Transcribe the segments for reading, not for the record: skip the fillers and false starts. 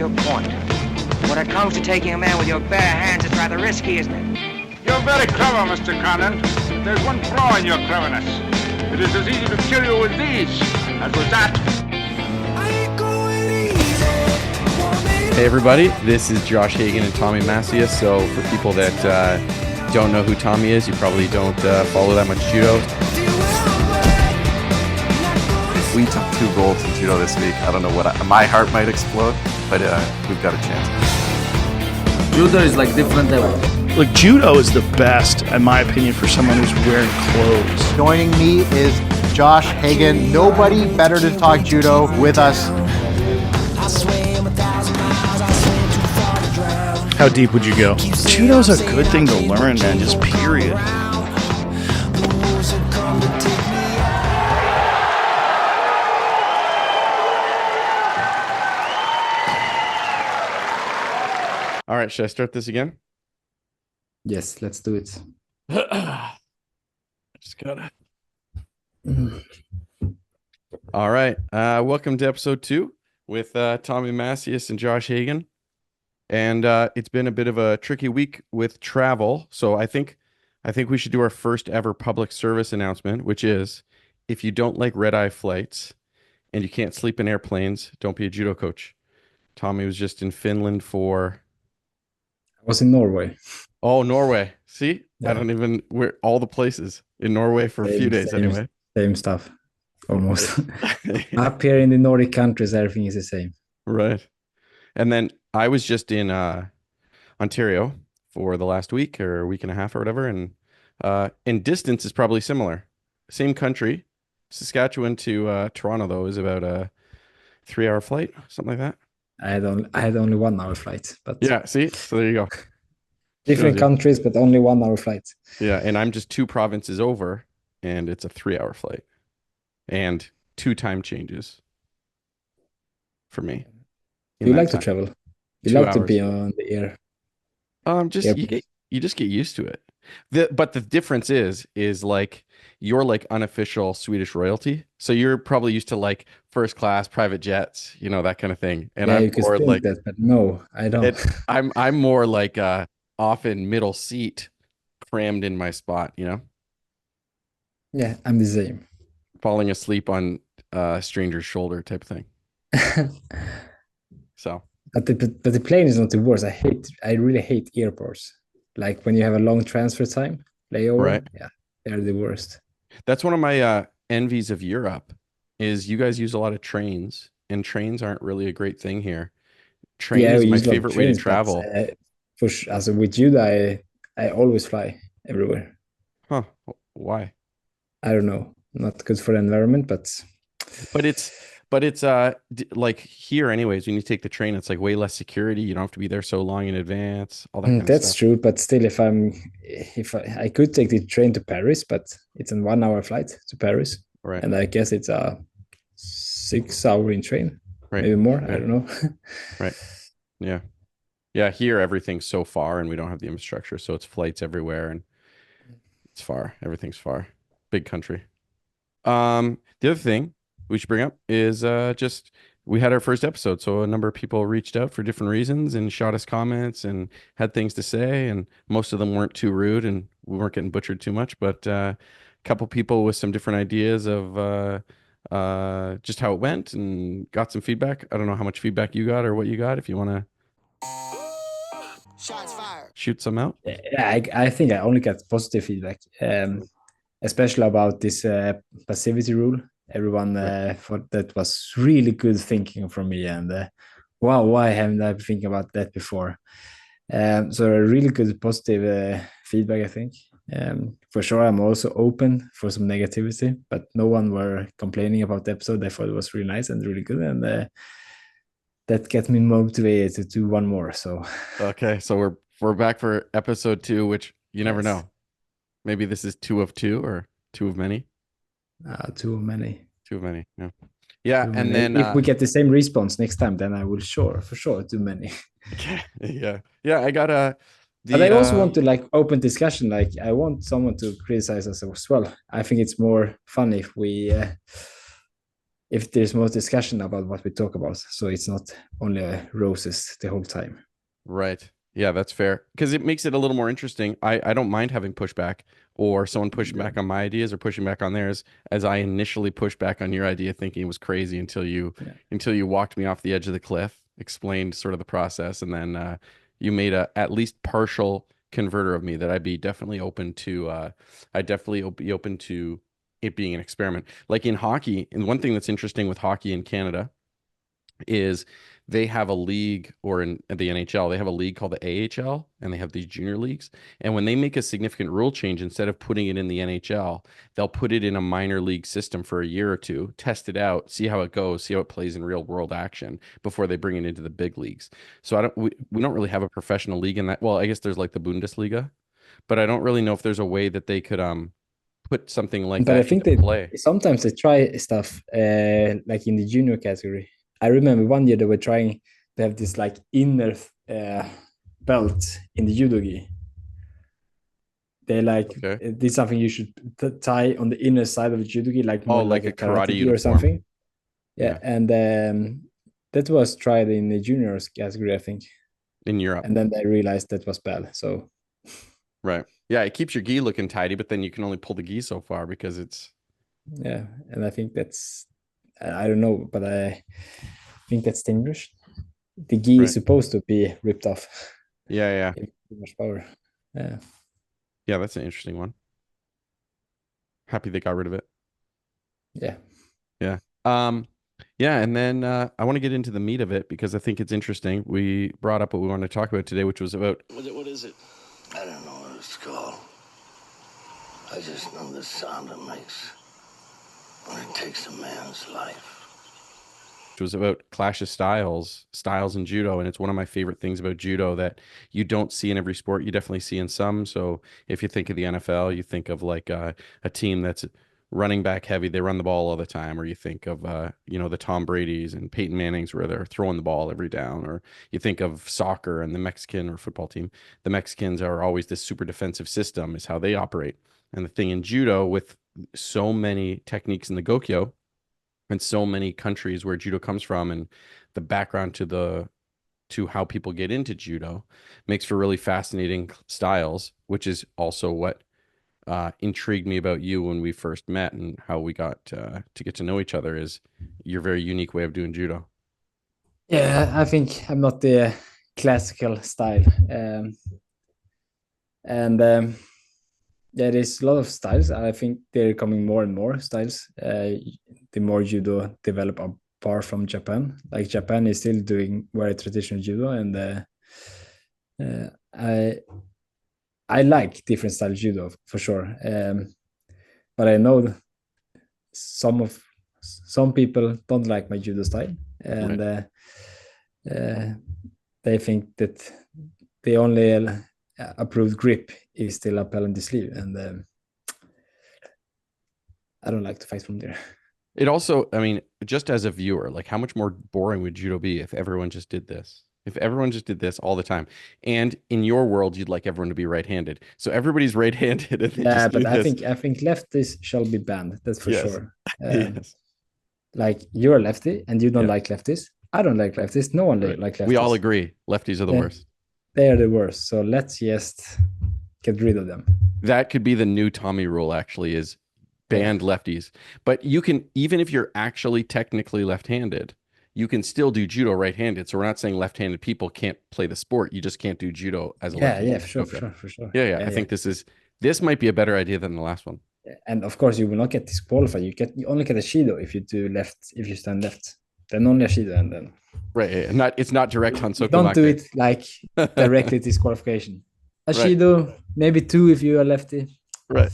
your point. When it comes to taking a man with your bare hands, it's rather risky, isn't it? You're very clever, Mr. Conant. But there's one flaw in your cleverness. It is as easy to kill you with these as with that. Hey everybody, this is Josh Hagen and Tommy Macias. So for people that don't know who Tommy is, you probably don't follow that much judo. We took 2 golds in judo this week. I don't know what my heart might explode, but we've got a chance. Judo is like different level. Look, judo is the best, in my opinion, for someone who's wearing clothes. Joining me is Josh Hagen. Nobody better to talk judo with us. How deep would you go? Judo's a good thing to learn, man, just period. All right, should I start this again? Yes, let's do it. Just gotta. All right, welcome to episode 2 with Tommy Macias and Josh Hagen. And it's been a bit of a tricky week with travel. So I think we should do our first ever public service announcement, which is if you don't like red-eye flights and you can't sleep in airplanes, don't be a judo coach. Tommy was just in Finland for... I was in Norway. Oh, Norway. See? Yeah. I don't even... We're all the places in Norway for a few days anyway. Same stuff, almost. Up here in the Nordic countries, everything is the same. Right. And then I was just in Ontario for the last week or week and a half or whatever. And in distance is probably similar. Same country. Saskatchewan to Toronto, though, is about a 3-hour flight, something like that. I had only 1 hour flight, but yeah, see? So there you go. different countries, but only 1 hour flight. Yeah, and I'm just 2 provinces over, and it's a 3-hour flight. And 2 time changes for me. You like to travel. You 2 like hours. to be on the air. You just get used to it. But the difference is like you're like unofficial Swedish royalty, so you're probably used to like first class private jets, you know, that kind of thing. And yeah, I'm you could more think like that, but no, I don't. I'm more like often middle seat, crammed in my spot, you know. Yeah, I'm the same. Falling asleep on a stranger's shoulder type of thing. So. But the plane is not the worst. I really hate airports. Like when you have a long transfer time, layover. Right. Yeah, they're the worst. That's one of my envies of Europe is you guys use a lot of trains, and trains aren't really a great thing here. Train is my favorite way to travel. With judo, I always fly everywhere. Huh? Why? I don't know. Not good for the environment, but it's like here anyways, when you take the train, it's like way less security. You don't have to be there so long in advance, all that kind of that's stuff. true. But still, if I could take the train to Paris, but it's a 1 hour flight to Paris. Right. And I guess it's a 6 hour in train, right. Maybe more. Right. I don't know. Right. Yeah, here everything's so far and we don't have the infrastructure, so it's flights everywhere and it's far. Everything's far. Big country. The other thing we should bring up is just we had our first episode, so a number of people reached out for different reasons and shot us comments and had things to say, and most of them weren't too rude and we weren't getting butchered too much, but a couple people with some different ideas of just how it went and got some feedback. I don't know how much feedback you got or what you got, if you want to shoot some out. Yeah, I think I only got positive feedback, especially about this passivity rule. Everyone thought that was really good thinking from me, and wow, why haven't I been thinking about that before? So a really good positive feedback, I think. For sure, I'm also open for some negativity, but no one were complaining about the episode. They thought it was really nice and really good, and that got me motivated to do one more. So okay, so we're back for episode 2, which you never know. Maybe this is 2 of 2 or 2 of many. Too many. Yeah. Yeah, and then if we get the same response next time, then I will for sure too many. Yeah. I got but I also want to like open discussion. Like I want someone to criticize us as well. I think it's more fun if we if there's more discussion about what we talk about, so it's not only roses the whole time. Right. Yeah, that's fair. Because it makes it a little more interesting. I don't mind having pushback or someone pushing back on my ideas or pushing back on theirs, as I initially pushed back on your idea thinking it was crazy until you walked me off the edge of the cliff, explained sort of the process, and then you made a at least partial converter of me that I'd be definitely open to I'd definitely be open to it being an experiment. Like in hockey, and one thing that's interesting with hockey in Canada is they have a league, or in the NHL, they have a league called the AHL, and they have these junior leagues. And when they make a significant rule change, instead of putting it in the NHL, they'll put it in a minor league system for a year or two, test it out, see how it goes, see how it plays in real world action before they bring it into the big leagues. So we don't really have a professional league in that. Well, I guess there's like the Bundesliga, but I don't really know if there's a way that they could put something like But that I think into they play. sometimes they try stuff like in the junior category. I remember one year they were trying to have this like inner belt in the judogi. They like Okay. this is something you should tie on the inner side of the judogi, like more like like a a karate karate gi or uniform. something. Yeah. Yeah, and that was tried in the juniors category, I think, In Europe. and then they realized that was bad. So Right. Yeah, it keeps your gi looking tidy, but then you can only pull the gi so far because it's yeah, and I think that's I don't know, but I think that's dangerous. The gi right. is supposed to be ripped off. Yeah. Too much power. Yeah. Yeah, that's an interesting one. Happy they got rid of it. Yeah. Yeah. Yeah, and then I want to get into the meat of it because I think it's interesting. We brought up what we wanted to talk about today, which was about What is it? I don't know what it's called. I just know the sound it makes when it takes a man's life. which was about clash of styles in judo, and it's one of my favorite things about judo that you don't see in every sport. You definitely see in some. So if you think of the NFL, you think of like a team that's running back heavy, they run the ball all the time, or you think of the Tom Brady's and Peyton Manning's where they're throwing the ball every down, or you think of soccer and the Mexican or football team. The Mexicans are always this super defensive system is how they operate. And the thing in judo, with so many techniques in the Gokyo and so many countries where judo comes from, and the background to how people get into judo, makes for really fascinating styles, which is also what intrigued me about you when we first met and how we got to get to know each other, is your very unique way of doing judo. Yeah, I think I'm not the classical style. Yeah, there's a lot of styles. I think they're coming more and more styles. The more judo develop apart from Japan. Like Japan is still doing very traditional judo, and I like different style of judo for sure. But I know some people don't like my judo style, and they think that the only approved grip is the lapel and the sleeve, and I don't like to fight from there. It also, I mean, just as a viewer, like how much more boring would judo be if everyone just did this? If everyone just did this all the time, and in your world, you'd like everyone to be right-handed. So everybody's right-handed, and they Yeah, just do but I this. think lefties shall be banned. That's for Yes. sure. Yes. Like you're a lefty and you don't Yeah. like lefties. I don't like lefties. No one Right. like lefties. We all agree, lefties are the Yeah. worst. They are the worst. So let's just get rid of them. That could be the new Tommy rule, actually, is banned lefties. But you can, even if you're actually technically left-handed, you can still do judo right-handed. So we're not saying left-handed people can't play the sport. You just can't do judo as a lefty. Yeah, for sure, for sure. Yeah. I think this might be a better idea than the last one. And of course, you will not get disqualified. You only get a shido if you do left, if you stand left. Then only a shido, and then Right. It's not direct Hansoku. don't do it like directly disqualification. A shido, maybe 2 if you are lefty. Right.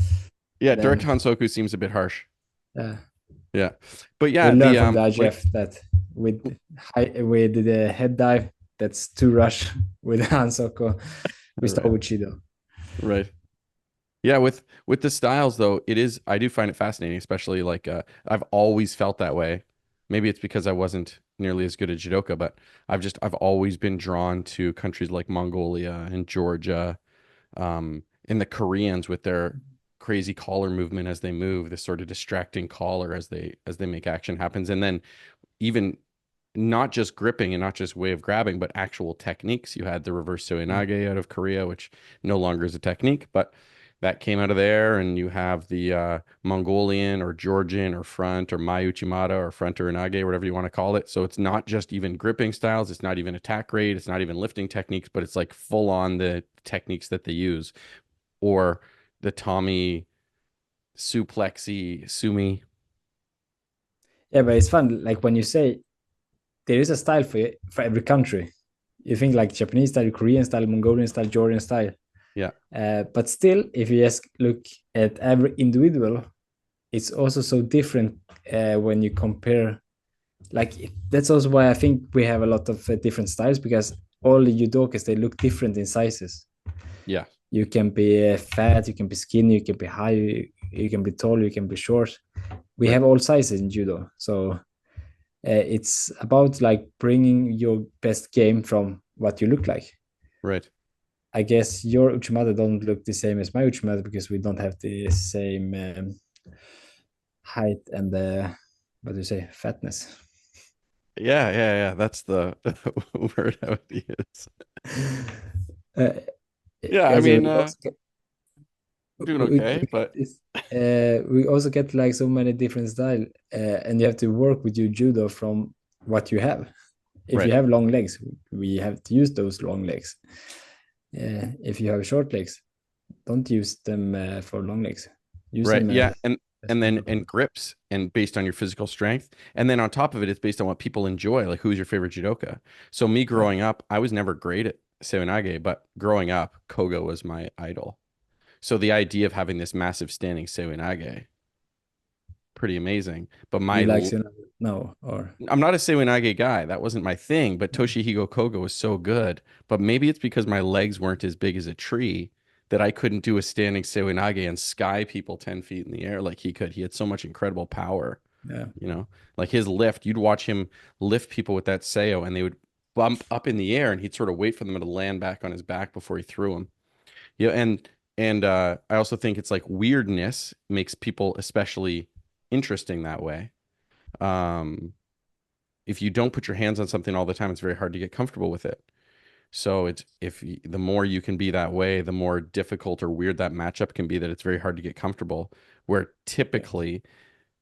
Yeah, Then, direct Hansoku seems a bit harsh. Yeah. But yeah, we learned from the IGF that with the head dive, that's too rush. With Hansoku, we start with shido. Right. Yeah, with the styles though, I do find it fascinating, especially like I've always felt that way. Maybe it's because I wasn't nearly as good at judoka, but I've always been drawn to countries like Mongolia and Georgia, and the Koreans with their crazy collar movement as they move, this sort of distracting collar as they make action happens. And then even not just gripping and not just way of grabbing, but actual techniques. You had the reverse soinage out of Korea, which no longer is a technique, but that came out of there. And you have the Mongolian or Georgian or front or Uchi-Mata or front or inage, whatever you want to call it. So it's not just even gripping styles. It's not even attack rate. It's not even lifting techniques, but it's like full on the techniques that they use. Or the Tommy suplexy, sumi. Yeah, but it's fun. Like when you say there is a style for every country. You think like Japanese style, Korean style, Mongolian style, Georgian style. Yeah. But still, if you just look at every individual, it's also so different when you compare. Like that's also why I think we have a lot of different styles, because all the judokas, they look different in sizes. Yeah. You can be fat, you can be skinny, you can be high, you can be tall, you can be short. We have all sizes in judo, so it's about like bringing your best game from what you look like. Right. I guess your Uchi-Mata don't look the same as my Uchi-Mata because we don't have the same height and what do you say, fatness. Yeah. That's the word I would use. Yeah, I mean, doing okay, but we also get like so many different style, and you have to work with your judo from what you have. If you have long legs, we have to use those long legs. If you have short legs, don't use them for long legs. Use them, yeah, and grips, and based on your physical strength, and then on top of it, it's based on what people enjoy. Like, who's your favorite judoka? So me growing up, I was never great at seoinage, but growing up, Koga was my idol. So the idea of having this massive standing seoinage, pretty amazing. But you like no, or I'm not a seoinage guy. That wasn't my thing. But Toshihiko Koga was so good. But maybe it's because my legs weren't as big as a tree that I couldn't do a standing seoinage and sky people 10 feet in the air like he could. He had so much incredible power. Yeah. You know, like his lift, you'd watch him lift people with that seo and they would bump up in the air and he'd sort of wait for them to land back on his back before he threw them. Yeah, and I also think it's like weirdness makes people especially interesting that way. If you don't put your hands on something all the time, it's very hard to get comfortable with it. So the more you can be that way, the more difficult or weird that matchup can be, that it's very hard to get comfortable. Where typically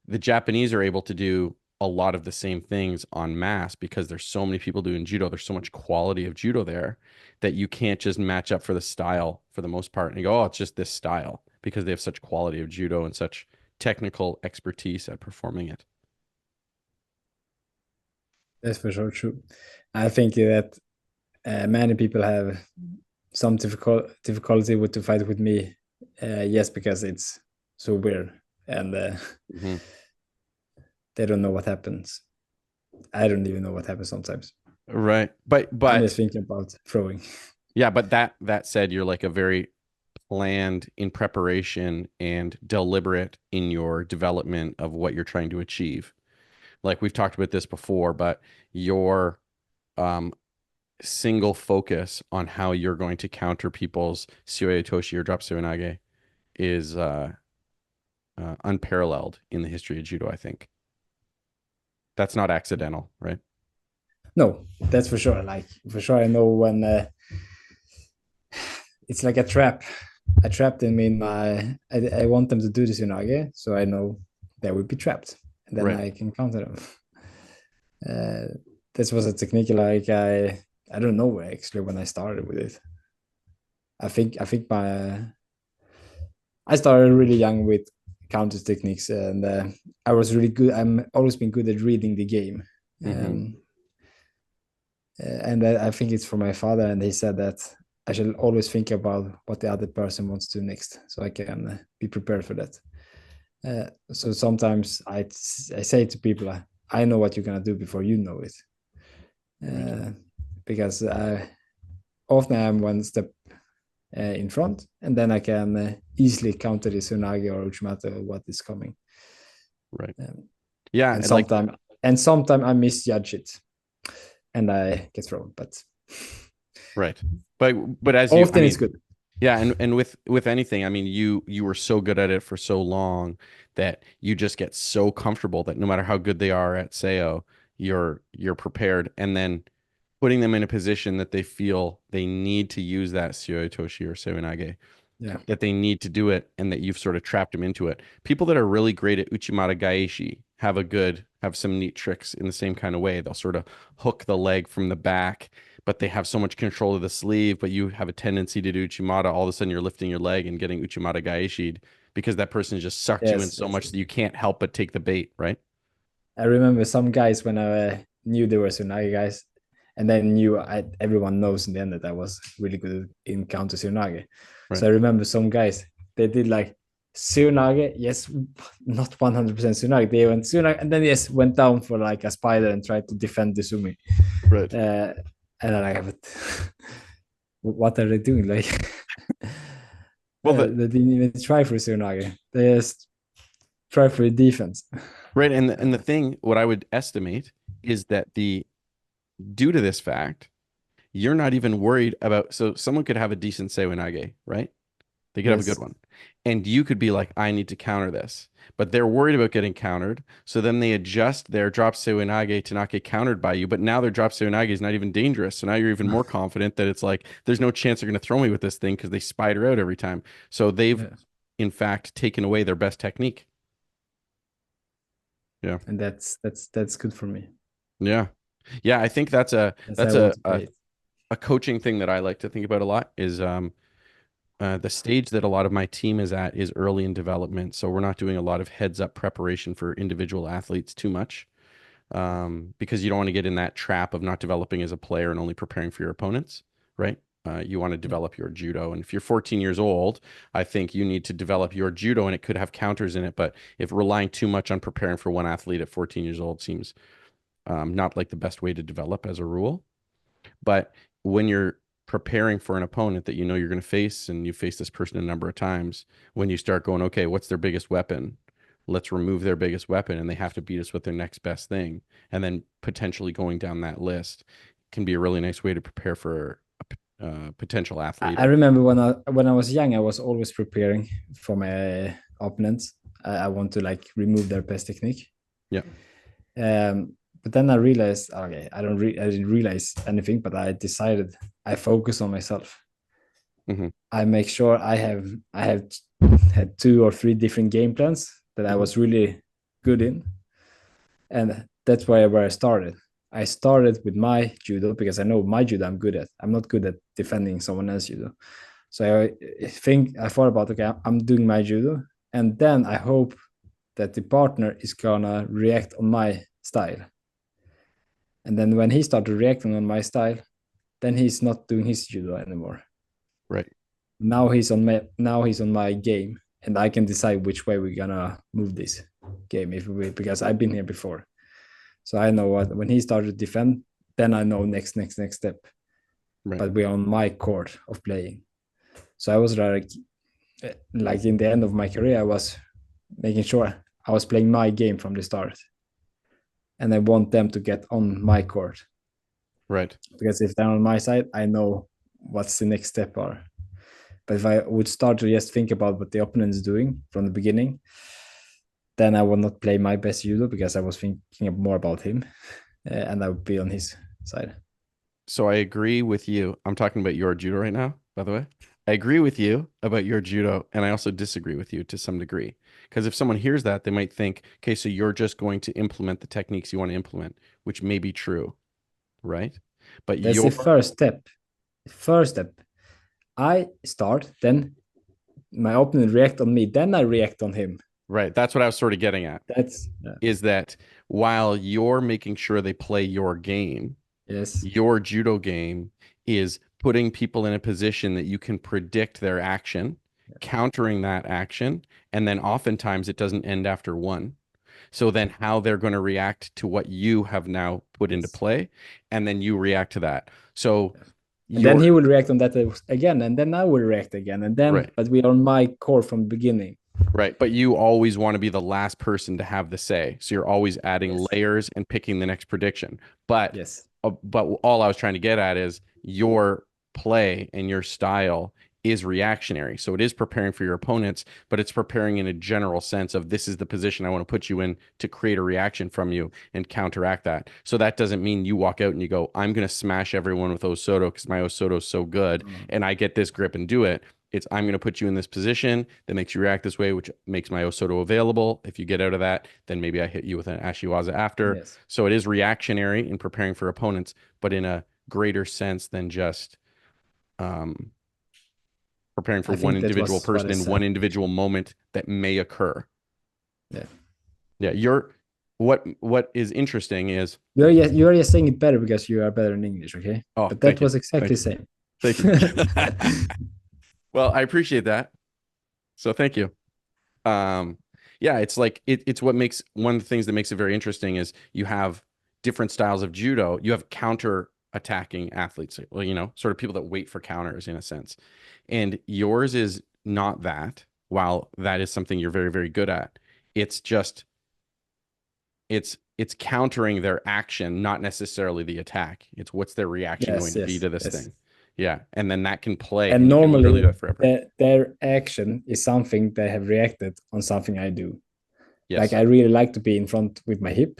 the Japanese are able to do a lot of the same things en masse because there's so many people doing judo. There's so much quality of judo there that you can't just match up for the style for the most part. And you go, oh, it's just this style, because they have such quality of judo and such technical expertise at performing it. That's for sure true. I think that many people have some difficulty with to fight with me, yes, because it's so weird and they don't know what happens. I don't even know what happens sometimes. Right, but I'm just thinking about throwing. Yeah, but that said, you're like a very planned in preparation and deliberate in your development of what you're trying to achieve. Like we've talked about this before, but your single focus on how you're going to counter people's Tsuei Toshi or drop seoinage is unparalleled in the history of judo, I think. That's not accidental, right? No, that's for sure. Like for sure, I know when it's like a trap. I trapped them in my. I want them to do this seoinage, so I know they will be trapped, and then I can counter them. This was a technique like I don't know actually when I started with it. I think I started really young with counter techniques, and I was really good. I'm always been good at reading the game. And I think it's from my father, and he said that I should always think about what the other person wants to do next, so I can be prepared for that. So sometimes I say to people, I know what you're gonna do before you know it, because often I'm one step in front, and then I can easily counter the seoinage or Uchi-Mata or what is coming. Right. Yeah. And sometimes I misjudge it, and I get thrown. But right. But as often it's good. Yeah, and with anything, I mean, you were so good at it for so long that you just get so comfortable that no matter how good they are at SEO, you're prepared, and then putting them in a position that they feel they need to use that Suyotoshi or Sewinage, Yeah. that they need to do it, and that you've sort of trapped them into it. People that are really great at Uchi-Mata Gaeshi have some neat tricks in the same kind of way. They'll sort of hook the leg from the back, but they have so much control of the sleeve, but you have a tendency to do Uchi-Mata. All of a sudden you're lifting your leg and getting Uchi-Mata Gaeshi'd because that person just sucked you in Yes, so yes, much yes. that you can't help but take the bait, right? I remember some guys when I knew they were Tsunagi guys, and then everyone knows in the end that I was really good in counter Tsunagi. Right. So I remember some guys, they did like Tsunagi, yes, not 100% Tsunagi. They went Tsunagi and then yes, went down for like a spider and tried to defend the Sumi. Right. And I'm like, but what are they doing? Like, Well, they didn't even try for Tsunagi. They just try for defense. right. And the thing, what I would estimate is that due to this fact, you're not even worried about, so someone could have a decent Sewinage, right? They could have a good Yes. one. And you could be like, I need to counter this. But they're worried about getting countered. So then they adjust their drop Sewinage to not get countered by you. But now their drop Sewinage is not even dangerous. So now you're even more confident that it's like, there's no chance they're going to throw me with this thing because they spider out every time. So they've, Yeah. in fact, taken away their best technique. Yeah. And that's good for me. Yeah. Yeah. I think that's As that's I want to play it. a coaching thing that I like to think about a lot is the stage that a lot of my team is at is early in development. So we're not doing a lot of heads up preparation for individual athletes too much because you don't want to get in that trap of not developing as a player and only preparing for your opponents, right? You want to develop your judo. And if you're 14 years old, I think you need to develop your judo and it could have counters in it. But if relying too much on preparing for one athlete at 14 years old seems not like the best way to develop as a rule. But when you're preparing for an opponent that you know you're going to face and you face this person a number of times, when you start going, okay, what's their biggest weapon? Let's remove their biggest weapon and they have to beat us with their next best thing. And then potentially going down that list can be a really nice way to prepare for a potential athlete. I remember when I was young, I was always preparing for my opponents. I want to like remove their best technique. Yeah. But then I realized, okay, I didn't realize anything, but I decided I focus on myself. Mm-hmm. I make sure I have had 2 or 3 different game plans that I was really good in, and that's where I started. I started with my judo because I know my judo I'm good at. I'm not good at defending someone else's judo. So I thought about, okay, I'm doing my judo, and then I hope that the partner is gonna react on my style. And then when he started reacting on my style, then he's not doing his judo anymore. Right. Now he's on my game, and I can decide which way we're gonna move this game because I've been here before. So I know what when he started to defend, then I know next step. Right. But we're on my court of playing. So I was like in the end of my career, I was making sure I was playing my game from the start. And I want them to get on my court. Right. Because if they're on my side, I know what's the next step are. But if I would start to just think about what the opponent is doing from the beginning, then I would not play my best judo because I was thinking more about him and I would be on his side. So I agree with you. I'm talking about your judo right now, by the way. I agree with you about your judo, and I also disagree with you to some degree. Because if someone hears that, they might think, okay, so you're just going to implement the techniques you want to implement, which may be true, right? But that's the first step. First step. I start, then my opponent react on me, then I react on him. Right. That's what I was sort of getting at. Is that while you're making sure they play your game, yes, your judo game is putting people in a position that you can predict their action, countering that action, and then oftentimes it doesn't end after one. So then how they're going to react to what you have now put into play, and then you react to that. So and then he will react on that again, and then I will react again, and then right. But we are on my core from the beginning. Right. But you always want to be the last person to have the say. So you're always adding layers and picking the next prediction. But but all I was trying to get at is your play and your style is reactionary. So it is preparing for your opponents, but it's preparing in a general sense of this is the position I want to put you in to create a reaction from you and counteract that. So that doesn't mean you walk out and you go, I'm going to smash everyone with Osoto because my Osoto is so good and I get this grip and do it. It's I'm going to put you in this position that makes you react this way, which makes my Osoto available. If you get out of that, then maybe I hit you with an Ashiwaza after. Yes. So it is reactionary in preparing for opponents, but in a greater sense than just preparing for I one think that individual was what person I in said. one individual moment that may occur. Yeah. Yeah, what is interesting is You're just saying it better because you are better in English, okay? oh, But thank that you. was exactly the Thank you. same. Thank you. Well, I appreciate that. So thank you. Yeah, it's like it's what makes one of the things that makes it very interesting is you have different styles of judo. You have counter attacking athletes, well, you know, sort of people that wait for counters in a sense. And yours is not that, while that is something you're very, very good at. It's just it's countering their action, not necessarily the attack. It's what's their reaction going to be to this thing. Yeah. And then that can play. And you can normally literally do that forever. their action is something they have reacted on something I do. Yes. Like I really like to be in front with my hip,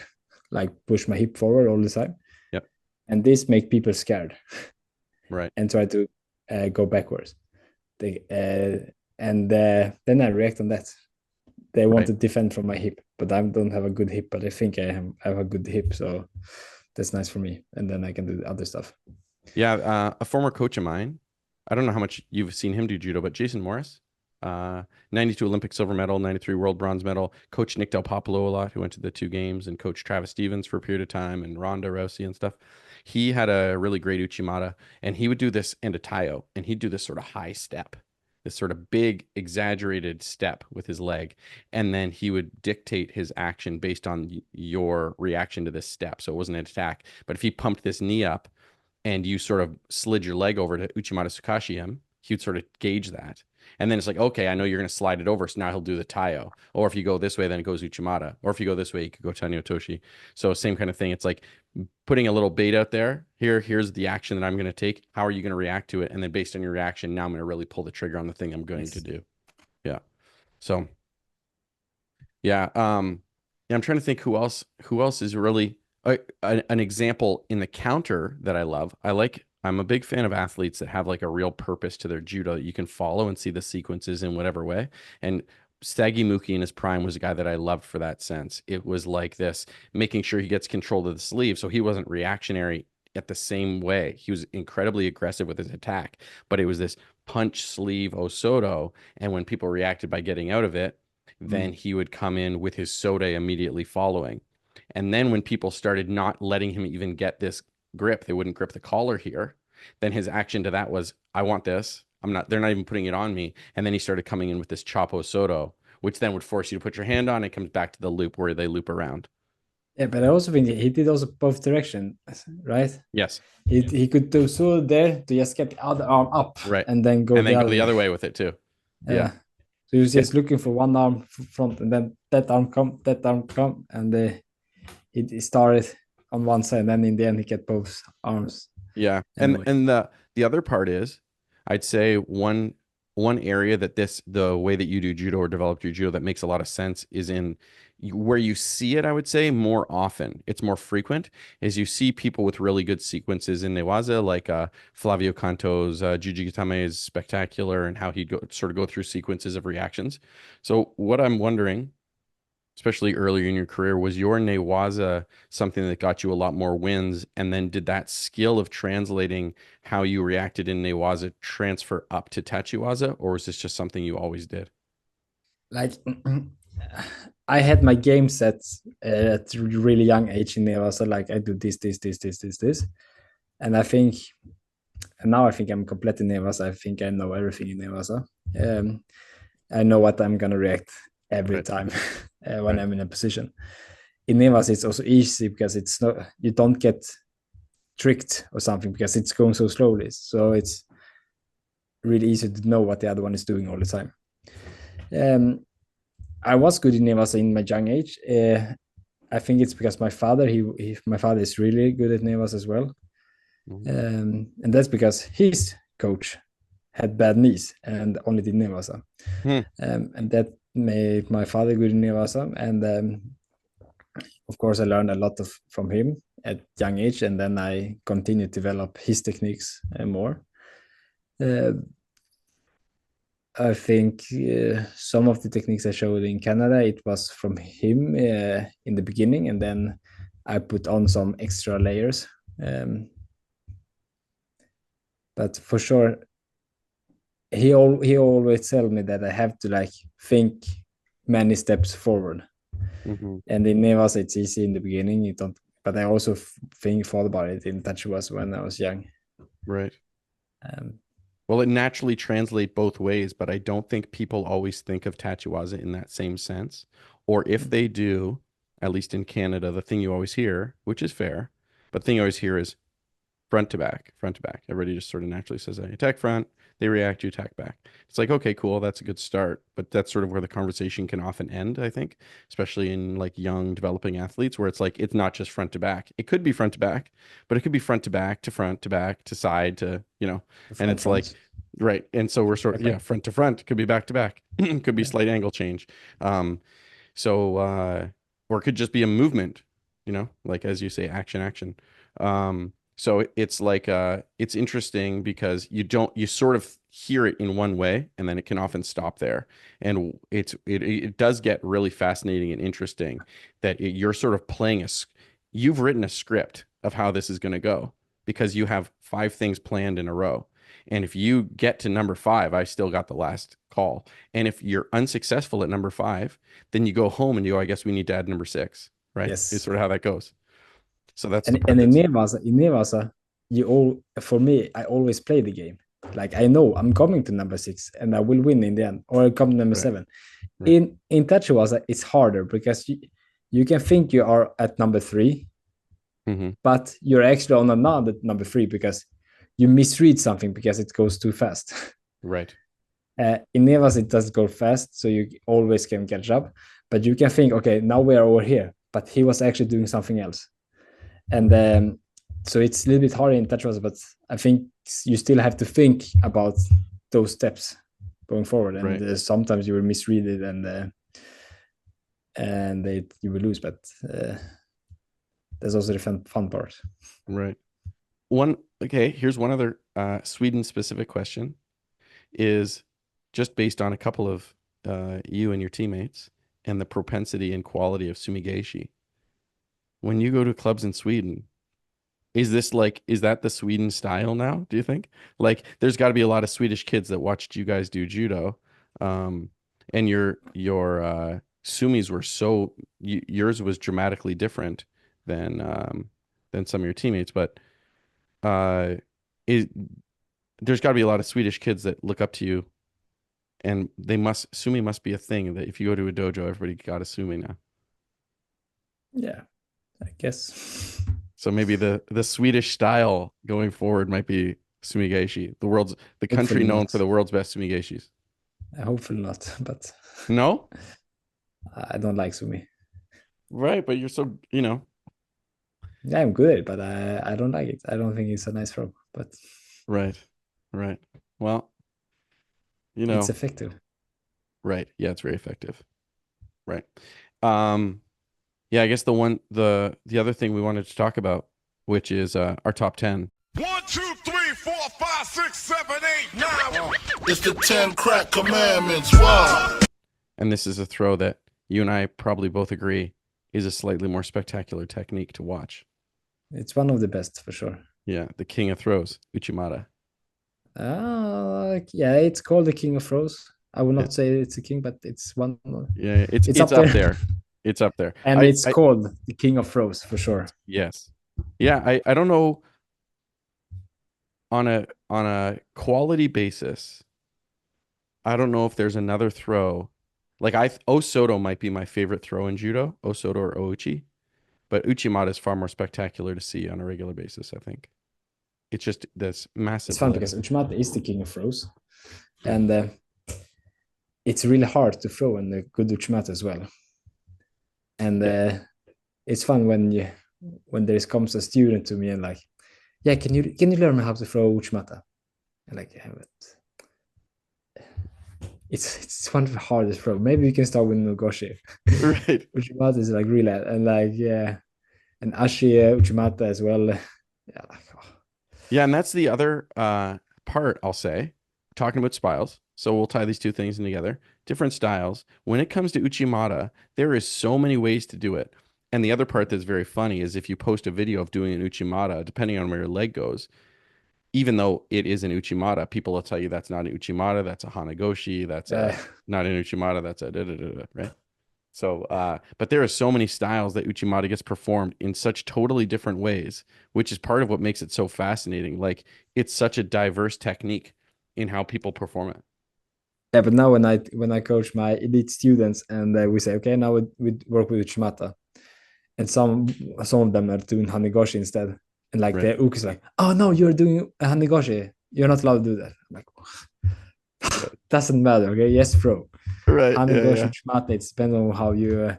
like push my hip forward all the time. Yep. And this make people scared. Right. And try to go backwards. Then I react on that. They want to defend from my hip, but I don't have a good hip, but I think I have a good hip, so that's nice for me. And then I can do the other stuff. Yeah, a former coach of mine, I don't know how much you've seen him do judo, but Jason Morris, 92 Olympic silver medal, 93 world bronze medal, coached Nick Del Popolo a lot, who went to the 2 games, and coached Travis Stevens for a period of time, and Ronda Rousey and stuff. He had a really great Uchi-Mata, and he would do this and a taio, and he'd do this sort of high step, this sort of big, exaggerated step with his leg. And then he would dictate his action based on your reaction to this step. So it wasn't an attack. But if he pumped this knee up and you sort of slid your leg over to Uchi-Mata Tsukashiem, he would sort of gauge that. And then it's like, okay, I know you're going to slide it over. So now he'll do the taio. Or if you go this way, then it goes Uchi-Mata. Or if you go this way, you could go Tanyo Toshi. So same kind of thing. It's like putting a little bait out there. Here's the action that I'm going to take. How are you going to react to it? And then based on your reaction, now I'm going to really pull the trigger on the thing I'm going to do. Yeah. So yeah. Yeah, I'm trying to think who else is really an example in the counter that I love. I'm a big fan of athletes that have like a real purpose to their judo that you can follow and see the sequences in whatever way. And Sagi Muki in his prime was a guy that I loved for that sense. It was like this, making sure he gets control of the sleeve. So he wasn't reactionary at the same way. He was incredibly aggressive with his attack, but it was this punch sleeve Osoto. And when people reacted by getting out of it, then he would come in with his Sode immediately following. And then when people started not letting him even get this grip, they wouldn't grip the collar here, then his action to that was, I want this. They're not even putting it on me. And then he started coming in with this Chapo Soto, which then would force you to put your hand on. It comes back to the loop where they loop around. Yeah, but I also think he did also both directions, right? Yes. He could do so there to just get the other arm up, right, and then go the other way with it too. Yeah. So he was just looking for one arm front, and then that arm come, and he started on one side, and then in the end he get both arms. Yeah, and the other part is, I'd say one area that the way that you do judo or developed your judo that makes a lot of sense is in where you see it. I would say more often, it's more frequent, is you see people with really good sequences in Newaza, like Flavio Canto's Juji Gitame is spectacular, and how he'd go through sequences of reactions. So what I'm wondering, especially earlier in your career, was your Newaza something that got you a lot more wins? And then did that skill of translating how you reacted in Newaza transfer up to Tachiwaza, or was this just something you always did? Like, I had my game sets at a really young age in Newaza. Like, I do this. And now I think I'm complete in Newaza. I think I know everything in Newaza. I know what I'm going to react every time when I'm in a position. In Newaza, it's also easy because it's not, you don't get tricked or something because it's going so slowly. So it's really easy to know what the other one is doing all the time. I was good in Newaza in my young age. I think it's because my father, my father is really good at Newaza as well. And that's because his coach had bad knees and only did Nevasa. Hmm. And that made my father good in Nevasa. And of course, I learned a lot from him at young age, and then I continued to develop his techniques more. I think some of the techniques I showed in Canada, it was from him in the beginning, and then I put on some extra layers. But for sure, he always tell me that I have to like think many steps forward. Mhm. And in Nevas, it's easy in the beginning. You don't, but I also thought about it in Tachiwas when I was young. Right. Um, Well, it naturally translates both ways, but I don't think people always think of Tachiwaza in that same sense. Or if they do, at least in Canada, the thing you always hear, which is fair, but the thing you always hear is front to back, front to back. Everybody just sort of naturally says, I attack front, they react, you attack back. It's like, okay, cool, that's a good start. But that's sort of where the conversation can often end, I think, especially in like young developing athletes, where it's like, it's not just front to back. It could be front to back, but it could be front to back to front to back to side to, you know, and it's like, right. And so we're sort of, yeah, front to front, could be back to back, could be slight angle change. Or it could just be a movement, you know, like as you say, action, action. So it's like it's interesting because you sort of hear it in one way and then it can often stop there. And it does get really fascinating and interesting that you're sort of playing you've written a script of how this is going to go because you have 5 things planned in a row. And if you get to number 5, I still got the last call. And if you're unsuccessful at number 5, then you go home and you go, I guess we need to add number 6, right? Yes. It's sort of how that goes. So that's and, the part and in that's... Nevasa, for me, I always play the game. Like I know I'm coming to number 6 and I will win in the end, or I'll come to number 7. Right. In Tachiwaza, it's harder because you can think you are at number 3, but you're actually on another number 3 because you misread something because it goes too fast. Right. In Nevas, it doesn't go fast, so you always can catch up. But you can think, okay, now we are over here, but he was actually doing something else. And so it's a little bit harder in Tachiwaza, but I think you still have to think about those steps going forward. And sometimes you will misread it, and you will lose. But that's also the fun part. Right. Here's one other Sweden-specific question. Is just based on a couple of you and your teammates and the propensity and quality of sumigaeshi. When you go to clubs in Sweden, is that the Sweden style now, do you think? Like, there's got to be a lot of Swedish kids that watched you guys do judo, and your sumis were yours was dramatically different than some of your teammates, but there's got to be a lot of Swedish kids that look up to you, and sumi must be a thing that if you go to a dojo, everybody got a sumi now. Yeah, I guess. So maybe the Swedish style going forward might be sumigaeshi, the country known for the world's best sumigaeshis. Hopefully not, but no, I don't like sumi. Right, but you're so, you know. Yeah, I'm good at it, but I don't like it. I don't think it's a nice throw. But right. Well, you know, it's effective. Right. Yeah, it's very effective. Right. Yeah, I guess the other thing we wanted to talk about, which is our top 10. 1, 2, 3, 4, 5, 6, 7, 8, 9. It's the 10 crack commandments. Wow. And this is a throw that you and I probably both agree is a slightly more spectacular technique to watch. It's one of the best for sure. Yeah, the king of throws, Uchi-Mata. Yeah, it's called the king of throws. I would not say it's a king, but it's one. Yeah, it's up there. It's up there. And it's called the king of throws for sure. Yes. Yeah, I don't know, on a quality basis, I don't know if there's another throw. Like Osoto might be my favorite throw in judo, Osoto or Ouchi, but Uchi-Mata is far more spectacular to see on a regular basis, I think. It's just this massive. It's fun because Uchi-Mata is the king of throws, and it's really hard to throw in the good Uchi-Mata as well. And it's fun when there comes a student to me and like, yeah, can you learn me how to throw Uchi-Mata? And like, yeah, but it's one of the hardest throw. Maybe we can start with Nogoshi. Right. Uchi-Mata is like really, and like yeah, and Ashi Uchi-Mata as well. Yeah, like, oh. Yeah, and that's the other part I'll say, talking about styles. So we'll tie these two things in together. Different styles. When it comes to Uchi-Mata, there is so many ways to do it. And the other part that's very funny is if you post a video of doing an Uchi-Mata, depending on where your leg goes, even though it is an Uchi-Mata, people will tell you that's not an Uchi-Mata, that's a Hanagoshi, that's not an Uchi-Mata, that's a da-da-da-da, right? So, but there are so many styles that Uchi-Mata gets performed in such totally different ways, which is part of what makes it so fascinating. Like it's such a diverse technique in how people perform it. Yeah, but now when I coach my elite students and we say, okay, now we work with Uchi-Mata, and some of them are doing Hanagoshi instead, and like Right. the Uki is like, oh no, you're doing a Hanagoshi, you're not allowed to do that. I'm like, doesn't matter, okay? Yes, throw. Right. Hanagoshi, Uchi-Mata, it's depends on how you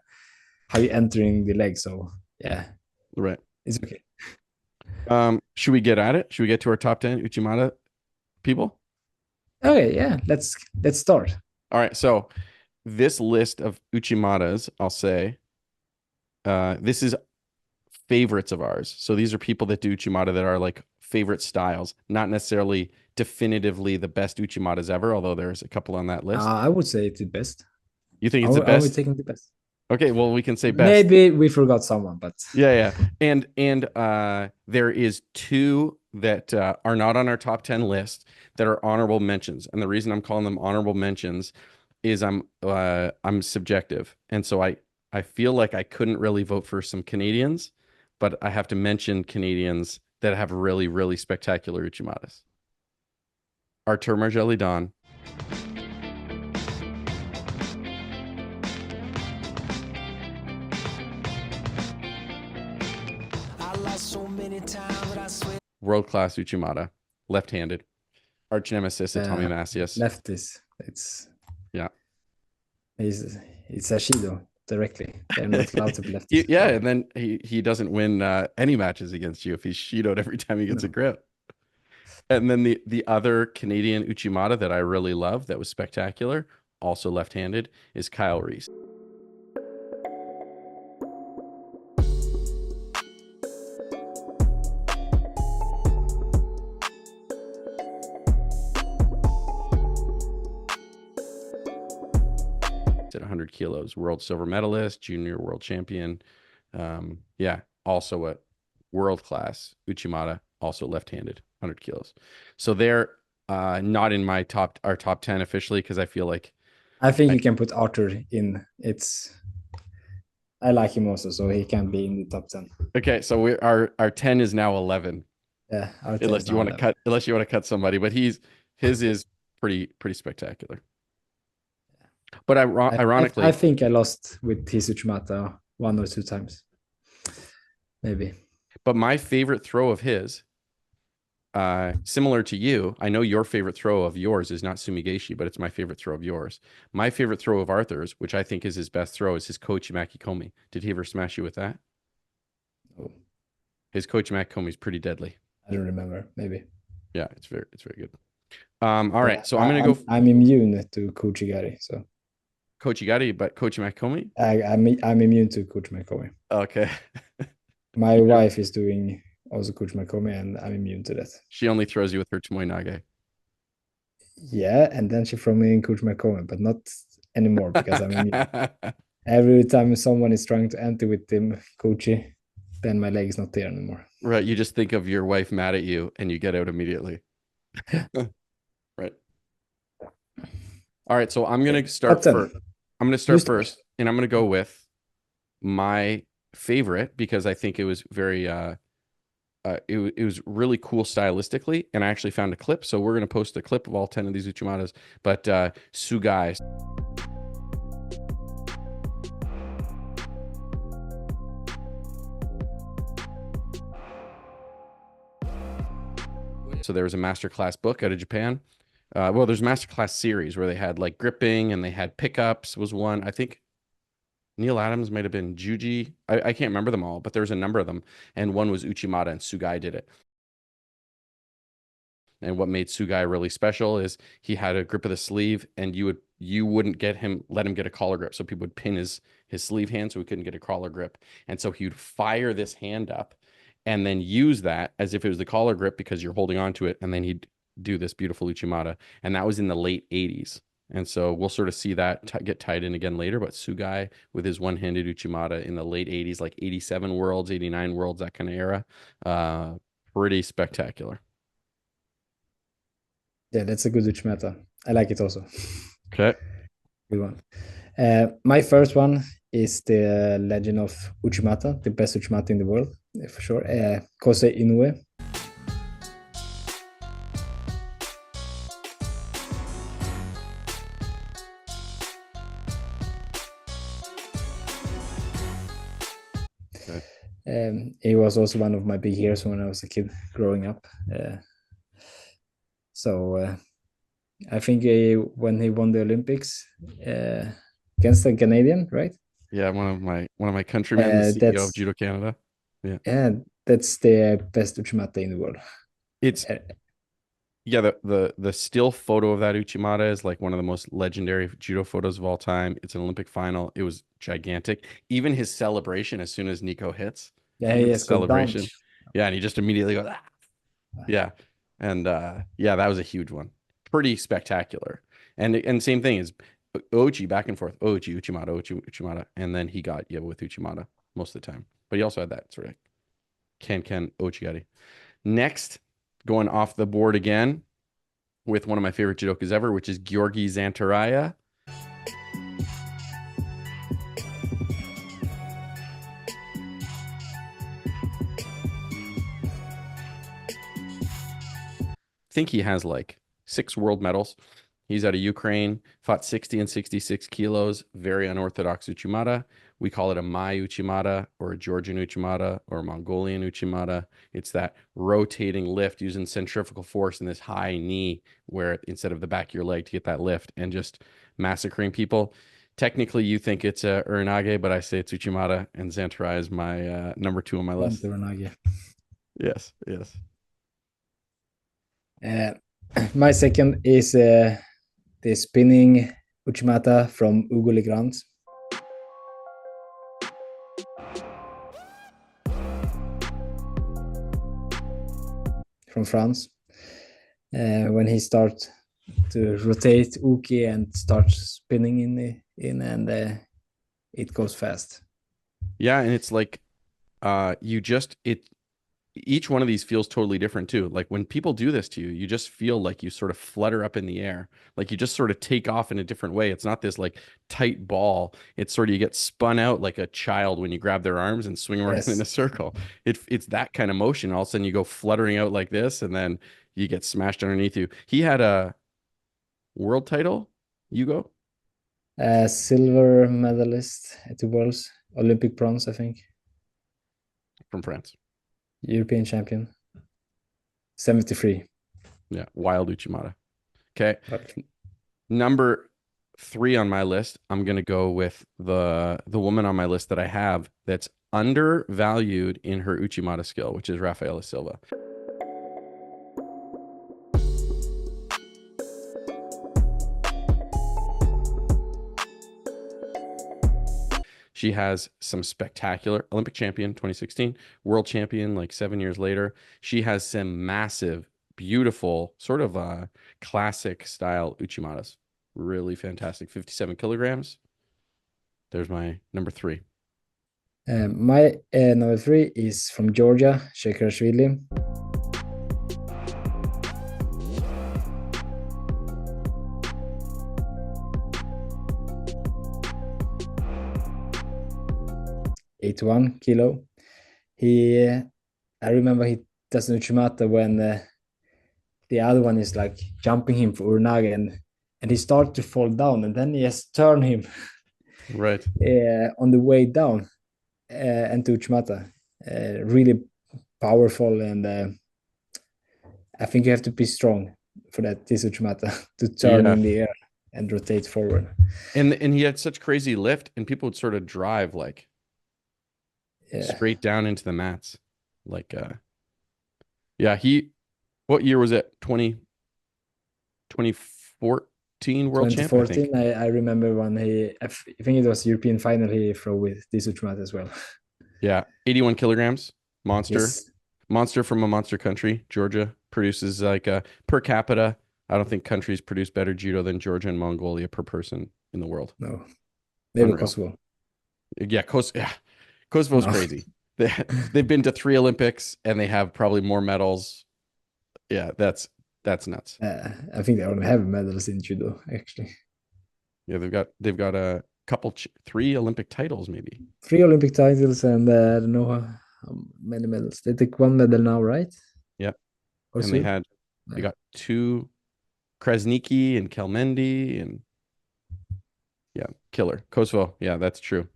entering the leg. So yeah, Right. it's okay. Should we get at it? Should we get to our top 10 Uchi-Mata people? Okay, yeah, let's start. All right. So this list of Uchi-Matas, I'll say, this is favorites of ours. So these are people that do Uchi-Mata that are like favorite styles, not necessarily definitively the best Uchi-Matas ever, although there's a couple on that list. I would say it's the best. You think it's the best? I would take the best. Okay, well, we can say best. Maybe we forgot someone, but yeah. And there is two that are not on our top 10 list that are honorable mentions. And the reason I'm calling them honorable mentions is I'm subjective. And so I feel like I couldn't really vote for some Canadians, but I have to mention Canadians that have really, really spectacular Uchi-Matas. Artur Marjelidan. World-class Uchi-Mata, left-handed. Arch nemesis of Tommy Macias. Lefties. It's yeah. It's a Shido directly. They're not allowed to be lefties. Yeah, and then he doesn't win any matches against you if he's Shidoed every time he gets a grip. And then the other Canadian Uchi-Mata that I really love that was spectacular, also left-handed, is Kyle Reese. At 100 kilos, world silver medalist, junior world champion. Yeah, also a world-class Uchi-Mata, also left-handed, 100 kilos. So they're not in my our top 10 officially because I feel like I think you can put Arthur in. I like him also, so he can be in the top 10. Okay, so our 10 is now 11. Yeah, unless you want to cut somebody, but his is pretty spectacular. But ironically, I think I lost with his Uchi-Mata 1 or 2 times, maybe. But my favorite throw of his, similar to you, I know your favorite throw of yours is not Sumigeshi, but it's my favorite throw of yours. My favorite throw of Arthur's, which I think is his best throw, is his Kochi Makikomi. Did he ever smash you with that? No. His Kochi Makikomi is pretty deadly. I don't remember. Maybe. Yeah, it's very good. All right, so I'm immune to Kochigari, so. Kochigari, but Kochi Makikomi? I'm immune to Kochi Makikomi. Okay. My wife is doing also Kochi Makikomi, and I'm immune to that. She only throws you with her Tomoe Nage. Yeah, and then she throws me in Kochi Makikomi, but not anymore because I'm immune. Every time someone is trying to enter with them Kochi, then my leg is not there anymore. Right, you just think of your wife mad at you, and you get out immediately. Right. All right, so I'm gonna start first. I'm going to start first, and I'm going to go with my favorite because I think it was very, it was really cool stylistically, and I actually found a clip. So we're going to post a clip of all 10 of these Uchi-Matas, but Sugai. So there was a masterclass book out of Japan. Well, there's a masterclass series where they had like gripping and they had pickups was one. I think Neil Adams might have been Juji. I can't remember them all, but there's a number of them. And one was Uchi-Mata, and Sugai did it. And what made Sugai really special is he had a grip of the sleeve, and you would you wouldn't let him get a collar grip. So people would pin his sleeve hand so he couldn't get a collar grip. And so he would fire this hand up and then use that as if it was the collar grip because you're holding on to it. And then he'd do this beautiful Uchi-Mata. And that was in the late 80s. And so we'll sort of see that get tied in again later. But Sugai with his one-handed Uchi-Mata in the late 80s, like 87 Worlds, 89 Worlds, that kind of era. Pretty spectacular. Yeah, that's a good Uchi-Mata. I like it also. Okay. Good one. My first one is the legend of Uchi-Mata, the best Uchi-Mata in the world, for sure. Kosei Inoue. Okay. He was also one of my big heroes when I was a kid growing up. I think when he won the Olympics against a Canadian, right? Yeah, one of my countrymen, the CEO of Judo Canada. Yeah, that's the best Uchi-Mata in the world. It's the still photo of that Uchi-Mata is like one of the most legendary judo photos of all time. It's an Olympic final. It was gigantic. Even his celebration as soon as Nico hits. Yeah, he has celebration. Yeah, and he just immediately goes, ah! Yeah. And that was a huge one. Pretty spectacular. And same thing is Ochi back and forth. Ochi, Uchi-Mata, Ochi, Uchi-Mata. And then he got with Uchi-Mata most of the time. But he also had that sort of Ken Ochi-Gari. Next, going off the board again with one of my favorite judokas ever, which is Georgi Zantaraya. I think he has like 6 world medals. He's out of Ukraine, fought 60 and 66 kilos, very unorthodox Uchi-Mata. We call it a Mai Uchi-Mata or a Georgian Uchi-Mata or a Mongolian Uchi-Mata. It's that rotating lift using centrifugal force in this high knee where instead of the back of your leg to get that lift and just massacring people. Technically, you think it's a Uranage, but I say it's Uchi-Mata, and Zantaraya is my number 2 on my list. Yes. My second is the spinning Uchi-Mata from Hugo Legrand. From France. When he starts to rotate Uki and starts spinning and it goes fast. Yeah, and it's like each one of these feels totally different too. Like when people do this to you, you just feel like you sort of flutter up in the air. Like you just sort of take off in a different way. It's not this like tight ball. It's sort of, you get spun out like a child when you grab their arms and swing around in a circle. It's that kind of motion. All of a sudden you go fluttering out like this and then you get smashed underneath you. He had a world title, Hugo? Silver medalist at the Worlds, Olympic bronze, I think. From France. European champion. 73. Yeah, wild Uchi-Mata. Okay. Number 3 on my list, I'm going to go with the woman on my list that I have that's undervalued in her Uchi-Mata skill, which is Rafaela Silva. She has some spectacular Olympic champion 2016, world champion like 7 years later. She has some massive, beautiful, sort of classic style Uchi-Matas. Really fantastic. 57 kilograms. There's my number 3. My number 3 is from Georgia, Shekarashvili. '81 kilo. I remember he does an Uchi-Mata when the other one is like jumping him for Uranage and he starts to fall down and then he has turned him right on the way down and to Uchi-Mata. Really powerful, and I think you have to be strong for that, this Uchi-Mata, to turn in the air and rotate forward. And he had such crazy lift, and people would sort of drive like straight down into the mats. Like what year was it? 2024 2014 world champ, I think. 2014, I remember when I think it was European final, he threw with this Uchi-Mata as well. Yeah, 81 kilograms, monster. Yes. Monster from a monster country. Georgia produces like per capita. I don't think countries produce better judo than Georgia and Mongolia per person in the world. No. Maybe Unreal. Kosovo. Yeah, Kosovo's No. crazy. They've been to 3 Olympics and they have probably more medals. Yeah, that's nuts. I think they only have medals in judo, actually. Yeah, they've got a couple 3 Olympic titles maybe. 3 Olympic titles and I don't know how many medals. They take 1 medal now, right? Yep. Or And so? they got 2 Krasniki and Kelmendi and yeah, killer. Kosovo. Yeah, that's true.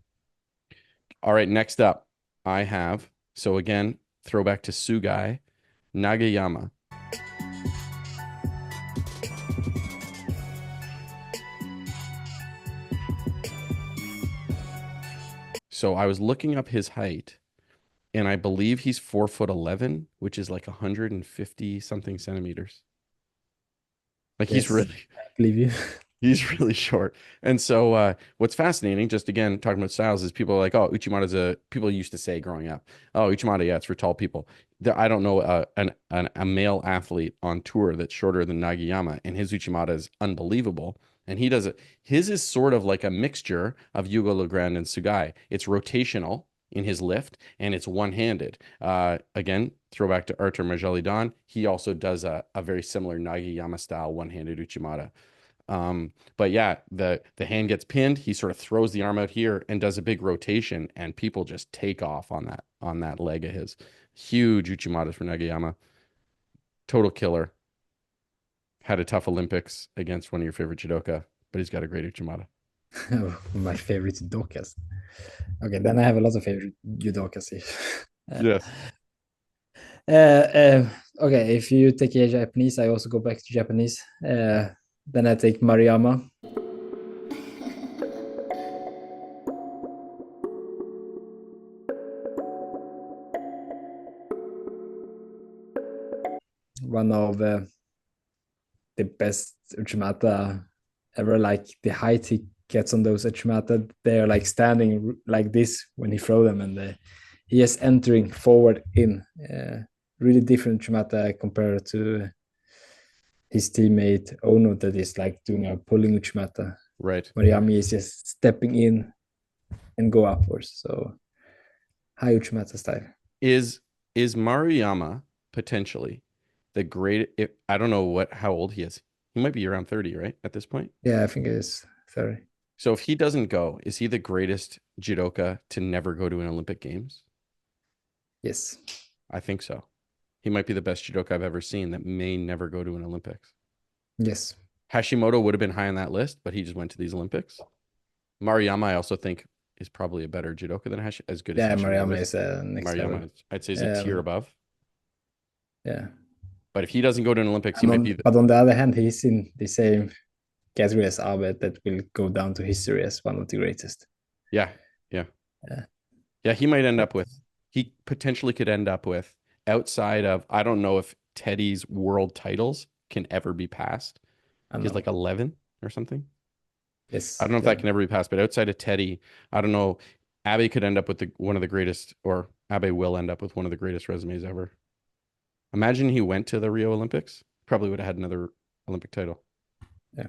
All right, next up, I have, so again, throwback to Sugai, Nagayama. So I was looking up his height, and I believe he's 4'11", which is like 150 something centimeters. Like Yes, he's really, I believe you. he's really short. And so what's fascinating, just again, talking about styles, is people are like, oh, Uchi-Mata's people used to say growing up, oh, Uchi-Mata, yeah, it's for tall people. I don't know a male athlete on tour that's shorter than Nagayama, and his Uchi-Mata is unbelievable. And he does it. His is sort of like a mixture of Hugo Legrand and Sugai. It's rotational in his lift, and it's one-handed. Again, throwback to Artur Majalidan. He also does a very similar Nagayama style one-handed Uchi-Mata. But yeah, the hand gets pinned. He sort of throws the arm out here and does a big rotation, and people just take off on that leg of his. Huge Uchi-Matas for Nagayama. Total killer. Had a tough Olympics against one of your favorite judoka, but he's got a great Uchi-Mata. My favorite judokas. Okay, then I have a lot of favorite judokas. Yes. Okay, if you take a Japanese, I also go back to Japanese. Then I take Mariyama. One of the best Uchi-Mata ever. Like the height he gets on those Uchi-Mata, they're like standing like this when he throw them, and he is entering forward in. Really different Uchi-Mata compared to his teammate Ono, that is like doing a pulling Uchi-Mata. Right. Mariyama is just stepping in and go upwards. So high Uchi-Mata style. Is Mariyama potentially the great? I don't know how old he is. He might be around 30, right, at this point? Yeah, I think it is 30. So if he doesn't go, is he the greatest judoka to never go to an Olympic Games? Yes. I think so. He might be the best judoka I've ever seen that may never go to an Olympics. Yes. Hashimoto would have been high on that list, but he just went to these Olympics. Mariyama, I also think, is probably a better judoka than as good as Hashimoto. Mariyama is next Mariyama, level. I'd say, is a tier above. Yeah. But if he doesn't go to an Olympics, he might be. But on the other hand, he's in the same category as Abe that will go down to history as one of the greatest. Yeah. He might end up with. He potentially could end up with, outside of, I don't know if Teddy's world titles can ever be passed. He's like 11 or something. Yes. I don't know if that can ever be passed, but outside of Teddy, I don't know. Abe could end up with one of the greatest, or Abe will end up with one of the greatest resumes ever. Imagine he went to the Rio Olympics, probably would have had another Olympic title. Yeah.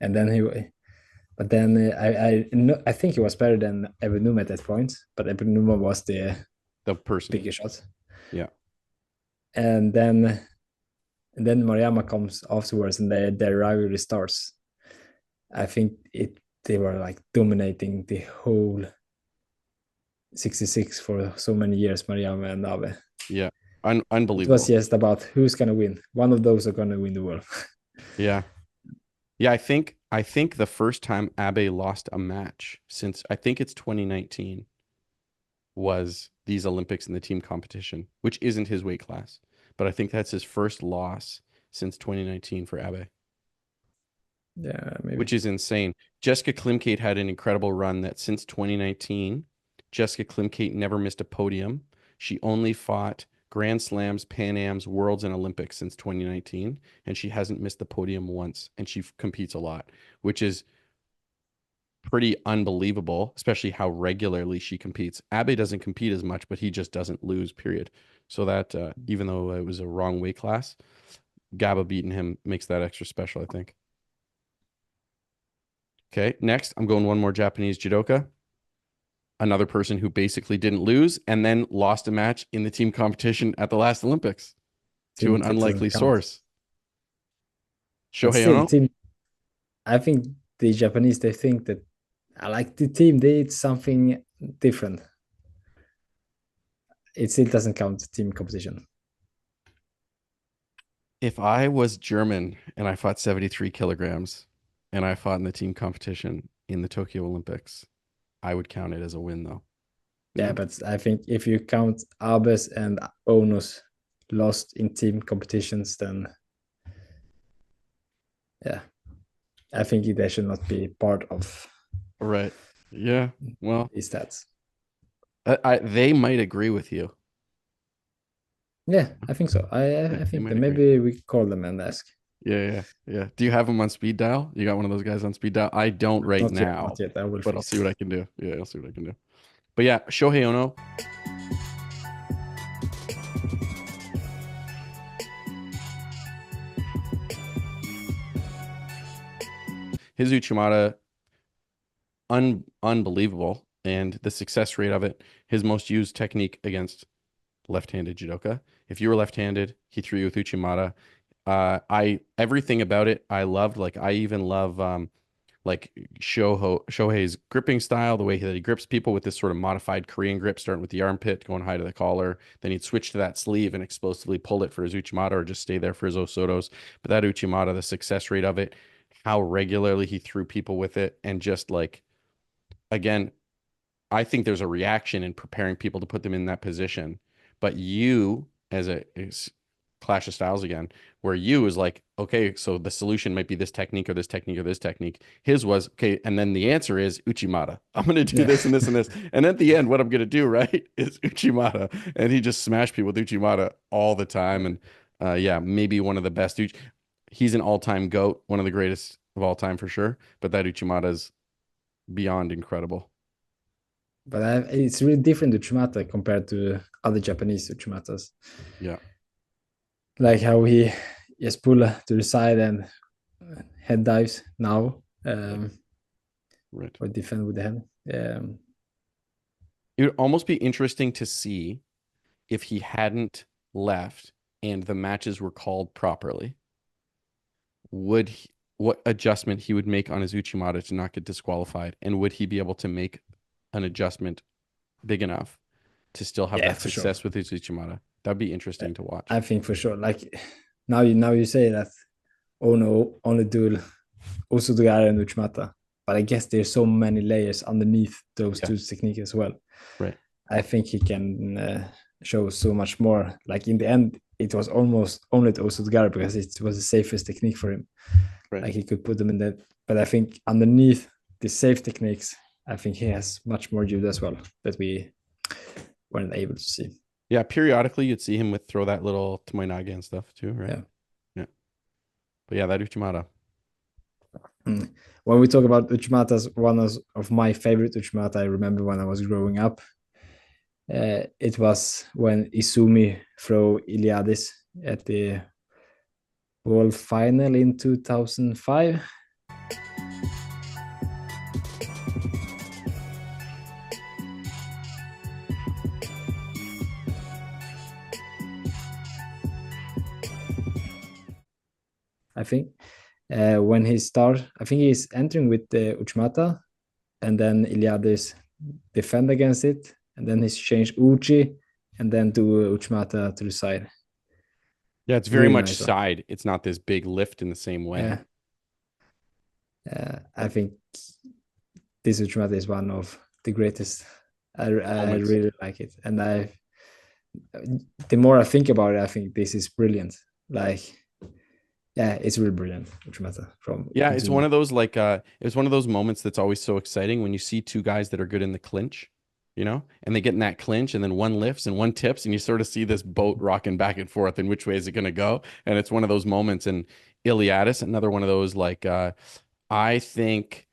And then I think he was better than Ebenuma at that point, but Ebenuma was the person bigger shot. Yeah. And then Mariyama comes afterwards, and their rivalry starts. I think they were like dominating the whole 66 for so many years, Mariyama and Abe. Yeah, unbelievable. It was just about who's gonna win. One of those are gonna win the world. Yeah. I think the first time Abe lost a match since, I think it's 2019, was these Olympics in the team competition, which isn't his weight class, but I think that's his first loss since 2019 for Abe. Yeah, maybe. Which is insane. Jessica Klimkate had an incredible run that since 2019, Jessica Klimkate never missed a podium. She only fought Grand Slams, Pan Ams, Worlds, and Olympics since 2019, and she hasn't missed the podium once, and she competes a lot, which is pretty unbelievable, especially how regularly she competes. Abe doesn't compete as much, but he just doesn't lose, period. So that even though it was a wrong weight class, Gaba beating him makes that extra special, I think. Okay, next, I'm going one more Japanese judoka. Another person who basically didn't lose and then lost a match in the team competition at the last Olympics to an unlikely source. Shohei Ono? I think the Japanese, they think that I like the team, they did something different. It still doesn't count team competition. If I was German and I fought 73 kilograms and I fought in the team competition in the Tokyo Olympics, I would count it as a win, though. Yeah, but I think if you count Abe's and Ono's lost in team competitions, then yeah, I think they should not be part of. Right. Yeah. Well, these stats. They might agree with you. Yeah, I think so. I think that maybe we call them and ask. Yeah. Do you have them on speed dial? You got one of those guys on speed dial? I don't right now. Not yet. I will. But I'll see what I can do. Yeah, I'll see what I can do. But yeah, Shohei Ono. His Uchi-Mata, unbelievable. And the success rate of it, his most used technique against left-handed judoka. If you were left-handed, he threw you with Uchi-Mata. Everything about it I loved. Like I even love like Shohei's gripping style, the way that he grips people with this sort of modified Korean grip, starting with the armpit, going high to the collar. Then he'd switch to that sleeve and explosively pull it for his Uchi-Mata or just stay there for his Osotos. But that Uchi-Mata, the success rate of it, how regularly he threw people with it, and just like, again, I think there's a reaction in preparing people to put them in that position. But you, as a clash of styles again, where you is like, okay, so the solution might be this technique or this technique or this technique. His was, okay, and then the answer is Uchi-Mata. I'm going to do this and this and this. And at the end, what I'm going to do, right, is Uchi-Mata. And he just smashed people with Uchi-Mata all the time. And yeah, maybe one of the best. He's an all-time GOAT, one of the greatest of all time for sure. But that Uchi-Mata is beyond incredible. But it's really different Uchi-Mata compared to other Japanese Uchi-Matas. Yeah. Like how he just pull to the side and head dives now. Right. Or defend with the head. It would almost be interesting to see if he hadn't left and the matches were called properly. What adjustment he would make on his Uchi-Mata to not get disqualified, and would he be able to make an adjustment big enough to still have that success with his Uchi-Mata? That'd be interesting to watch. I think for sure. Like now you say that Ono only do Osotogara and Uchi-Mata, but I guess there's so many layers underneath those two techniques as well. Right. I think he can show so much more. Like in the end, it was almost only the Osotogara because it was the safest technique for him. Right. Like he could put them in that. But I think underneath the safe techniques, I think he has much more judo as well that we weren't able to see. Yeah, periodically you'd see him throw that little tomoe-nage and stuff too, right? Yeah. But yeah, that Uchi-Mata. When we talk about Uchi-Matas, one of my favorite Uchi-Mata, I remember when I was growing up, it was when Izumi threw Iliadis at the World Final in 2005. I think when he starts, I think he's entering with the Uchi-Mata, and then Iliadis defend against it, and then he's changed Uchi, and then do Uchi-Mata to the side. Yeah, it's very much side. It's not this big lift in the same way. Yeah. I think this Uchi-Mata is one of the greatest. I really like it, and the more I think about it, I think this is brilliant. Like. Yeah, it's really brilliant. Uchi-Mata from it's one of those it's one of those moments that's always so exciting when you see two guys that are good in the clinch, you know, and they get in that clinch and then one lifts and one tips and you sort of see this boat rocking back and forth and which way is it going to go? And it's one of those moments. And Iliadis, another one of those, like, I think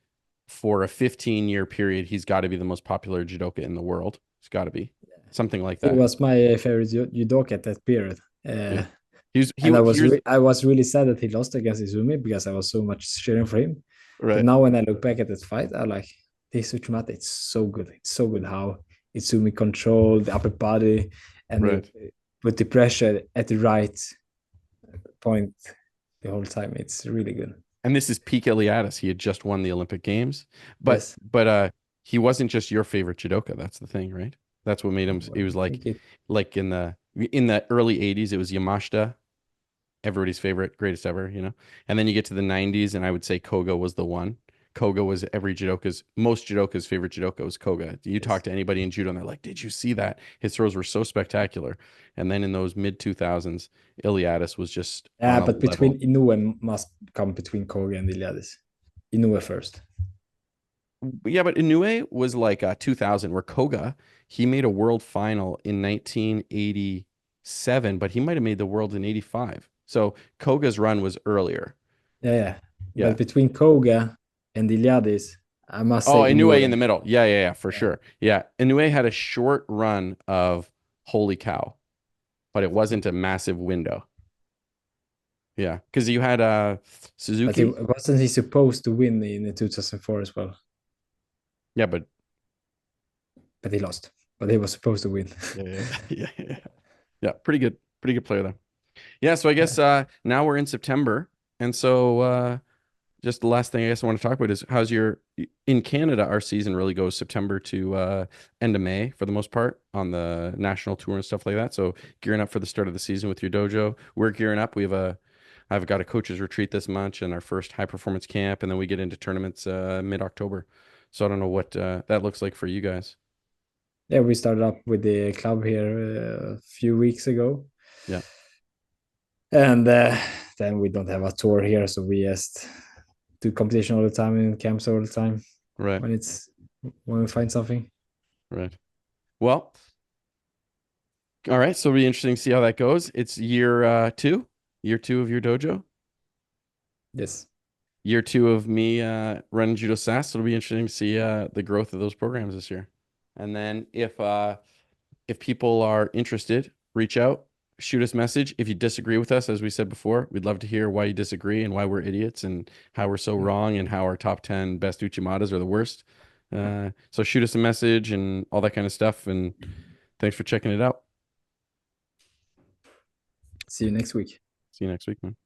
for a 15-year period, he's got to be the most popular judoka in the world. It's got to be something like He that. was my favorite judoka at that period. Yeah. And I was really sad that he lost against Izumi because I was so much cheering for him. But right. now when I look back at that fight, I'm like, this Uchi-Mata, it's so good. It's so good how Izumi controlled the upper body and Right. put the pressure at the right point the whole time. It's really good. And this is peak Iliadis. He had just won the Olympic Games, but Yes. he wasn't just your favorite judoka. That's the thing, right? That's what made him. He was like in the early '80s, it was Yamashita, everybody's favorite, greatest ever, you know. And then you get to the '90s, and I would say Koga was the one. Koga was most judoka's favorite judoka was Koga. You talk to anybody in judo, and they're like, "Did you see that? His throws were so spectacular." And then in those mid 2000s, Iliadis was just on a but level. between Inoue must come between Koga and Iliadis. Inoue first. Yeah, but Inoue was like 2000, where Koga, he made a world final in 1987, but he might have made the world in 85. So Koga's run was earlier. Yeah. Yeah. But between Koga and Iliadis, I must say Inoue in the middle. Yeah, for sure. Yeah. Inoue had a short run of holy cow, but it wasn't a massive window. Yeah, because you had Suzuki. But wasn't he supposed to win in 2004 as well? Yeah, but he lost. But he was supposed to win. Yeah. Pretty good player though. Yeah, so I guess now we're in September, and so just the last thing I guess I want to talk about is in Canada, our season really goes September to end of May for the most part on the national tour and stuff like that. So gearing up for the start of the season with your dojo. We're gearing up. I've got a coach's retreat this month and our first high performance camp, and then we get into tournaments mid-October. So I don't know what that looks like for you guys. Yeah, we started up with the club here a few weeks ago. Yeah. And then we don't have a tour here, so we just do competition all the time and camps all the time. Right. When we find something. Right. Well, all right. So it'll be interesting to see how that goes. It's year 2 of your dojo. Yes. Year 2 of me running Judo Sask. So it'll be interesting to see the growth of those programs this year. And then if people are interested, reach out, shoot us a message. If you disagree with us, as we said before, we'd love to hear why you disagree and why we're idiots and how we're so wrong and how our top 10 best Uchi-Matas are the worst. So shoot us a message and all that kind of stuff. And thanks for checking it out. See you next week. See you next week, man.